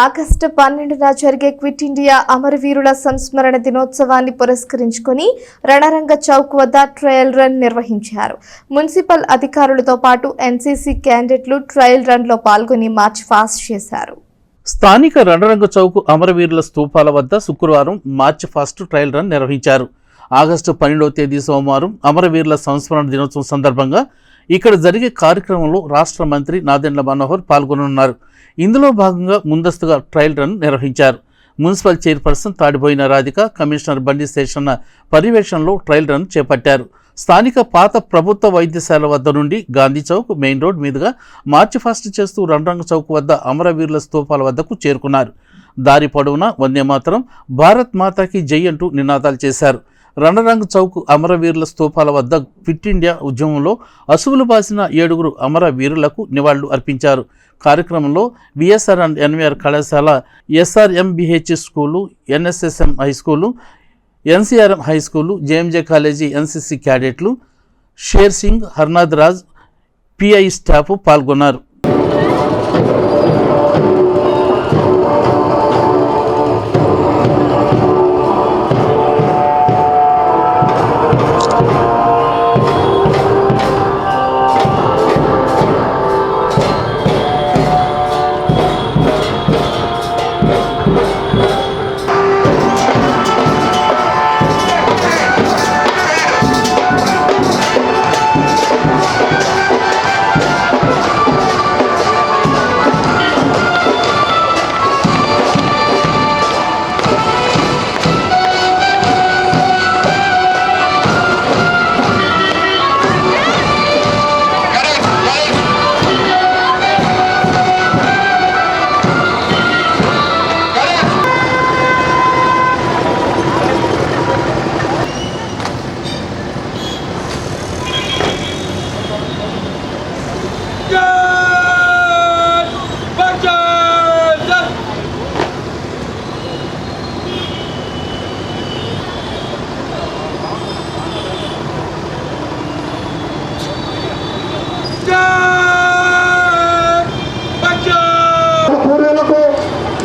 August 12న జరిగే quit India అమరవీరుల సంస్మరణ దినోత్సవాన్ని పురస్కరించుకుని రణరంగ చౌక్ వద్ద ట్రయల్ రన్ నిర్వహించారు. మున్సిపల్ అధికారులతో పాటు ఎన్సీసీ క్యాండిడేట్లు ట్రయల్ రన్ లో పాల్గొని మార్చ్ పాస్ట్ చేశారు. స్థానిక రణరంగ చౌక్ అమరవీరుల స్తూపాల వద్ద శుక్రవారం మార్చ్ ఫస్ట్ ట్రయల్ రన్ నిర్వహించారు. ఆగస్టు 12వ తేదీ సోమవారం అమరవీరుల సంస్మరణ దినోత్సవం సందర్భంగా ఇక్కడ జరిగే కార్యక్రమంలో రాష్ట్ర మంత్రి నాదెండ్ల మనోహర్ పాల్గొనున్నారు. ఇందులో భాగంగా ముందస్తుగా ట్రయల్ రన్ నిర్వహించారు. Municipal chairperson Tadiboina Radhika, commissioner Bandi Seshanna పర్యవేక్షణలో ట్రయల్ రన్ చేపట్టారు. స్థానిక పాత ప్రభుత్వ వైద్యశాల వద్ద నుండి గాంధీ చౌక్, మెయిన్ రోడ్ మీదుగా మార్చి ఫస్ట్ చేస్తూ రణరంగ చౌక్ వద్ద అమరవీరుల స్తూపాల వద్దకు చేరుకున్నారు. దారి పొడవునా వందే మాతరం, భారత్ మాతాకి జై అంటూ నినాదాలు చేశారు. రణరంగ చౌక్ అమరవీరుల స్తూపాల వద్ద క్విట్ ఇండియా ఉద్యమంలో అసువులు బాసిన 7 అమరవీరులకు నివాళులు అర్పించారు. కార్యక్రమంలో విఎస్ఆర్ అండ్ ఎన్వీఆర్ కళాశాల, SRMBH school, NSSM high school, NCRM high school, JMJ college NCC క్యాడెట్లు, షేర్ సింగ్, హర్నాథ్ రాజ్, పిఐ స్టాఫ్ పాల్గొన్నారు.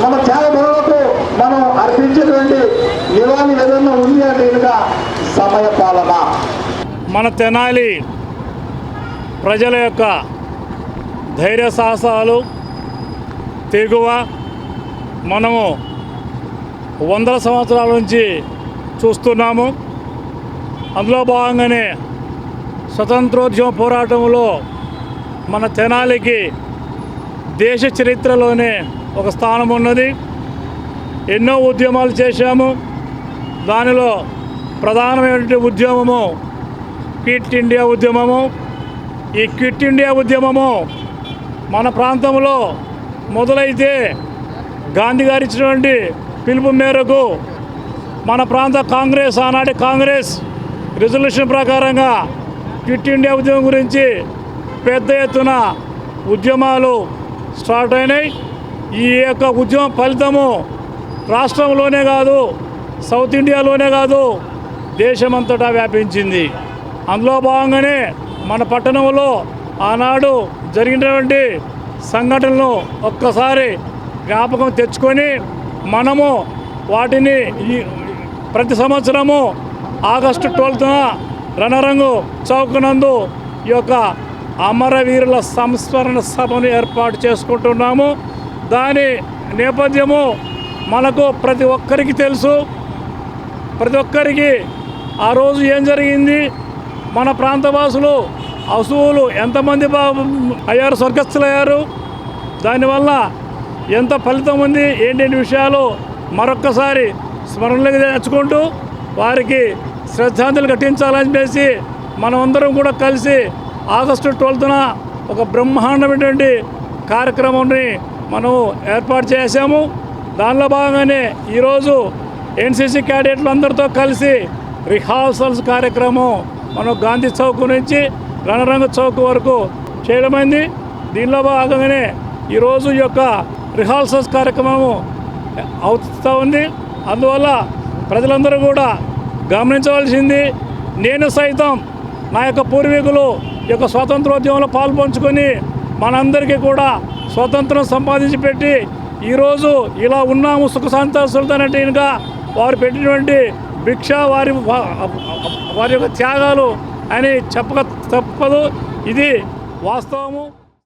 మన త్యాగభరులకు మనం అర్పించేటువంటి నివాళి ఏదన్నా ఉంది అంటే ఇంకా సమయ పాలన. మన తెనాలి ప్రజల యొక్క ధైర్య సాహసాలు, తెగువ మనము 100 సంవత్సరాల నుంచి చూస్తున్నాము. అందులో భాగంగానే స్వతంత్రోద్యమ పోరాటంలో మన తెనాలికి దేశ చరిత్రలోనే ఒక స్థానం ఉన్నది. ఎన్నో ఉద్యమాలు చేశాము. దానిలో ప్రధానమైనటువంటి ఉద్యమము క్విట్ ఇండియా ఉద్యమము. ఈ క్విట్ ఇండియా ఉద్యమము మన ప్రాంతంలో మొదలైతే గాంధీ గారు ఇచ్చినటువంటి పిలుపు మేరకు మన ప్రాంత కాంగ్రెస్, ఆనాటి కాంగ్రెస్ రెజల్యూషన్ ప్రకారంగా క్విట్ ఇండియా ఉద్యమం గురించి పెద్ద ఎత్తున ఉద్యమాలు స్టార్ట్ అయినాయి. ఈ యొక్క ఉద్యమం ఫలితము రాష్ట్రంలోనే కాదు, సౌత్ ఇండియాలోనే కాదు, దేశమంతటా వ్యాపించింది. అందులో భాగంగానే మన పట్టణంలో ఆనాడు జరిగినటువంటి సంఘటనలు ఒక్కసారి జ్ఞాపకం తెచ్చుకొని మనము వాటిని ప్రతి సంవత్సరము ఆగస్టు 12న రణరంగు చౌక్ నందు ఈ యొక్క అమరవీరుల సంస్మరణ సభను ఏర్పాటు చేసుకుంటున్నాము. దాని నేపథ్యము మనకు ప్రతి ఒక్కరికి తెలుసు. ప్రతి ఒక్కరికి ఆ రోజు ఏం జరిగింది, మన ప్రాంతవాసులు అసువులు ఎంతమంది అయ్యారు, స్వర్గస్థులయ్యారు, దానివల్ల ఎంత ఫలితం ఉంది, ఏంటి విషయాలు మరొక్కసారి స్మరణలోకి తెచ్చుకుంటూ వారికి శ్రద్ధాంజలి ఘటించాలని చెప్పేసి మనమందరం కూడా కలిసి ఆగస్టు 12న ఒక బ్రహ్మాండమైనటువంటి కార్యక్రమాన్ని మనం ఏర్పాటు చేశాము. దానిలో భాగంగానే ఈరోజు ఎన్సీసీ క్యాడెట్లు అందరితో కలిసి రిహార్సల్స్ కార్యక్రమం మనం గాంధీ చౌక్ నుంచి రణరంగ చౌక్ వరకు చేయడమైంది. దీనిలో భాగంగానే ఈరోజు ఈ యొక్క రిహార్సల్స్ కార్యక్రమము అవుతూ ఉంది. అందువల్ల ప్రజలందరూ కూడా గమనించవలసింది, నేను సైతం నా యొక్క పూర్వీకులు ఈ యొక్క స్వాతంత్రోద్యమంలో పాల్పంచుకొని మనందరికీ కూడా స్వాతంత్రం సంపాదించి పెట్టి ఈరోజు ఇలా ఉన్నాము సుఖ సంతోషాలతోనట్టుగా వారు పెట్టినటువంటి భిక్ష వారి యొక్క త్యాగాలు అని చెప్పక తప్పదు. ఇది వాస్తవము.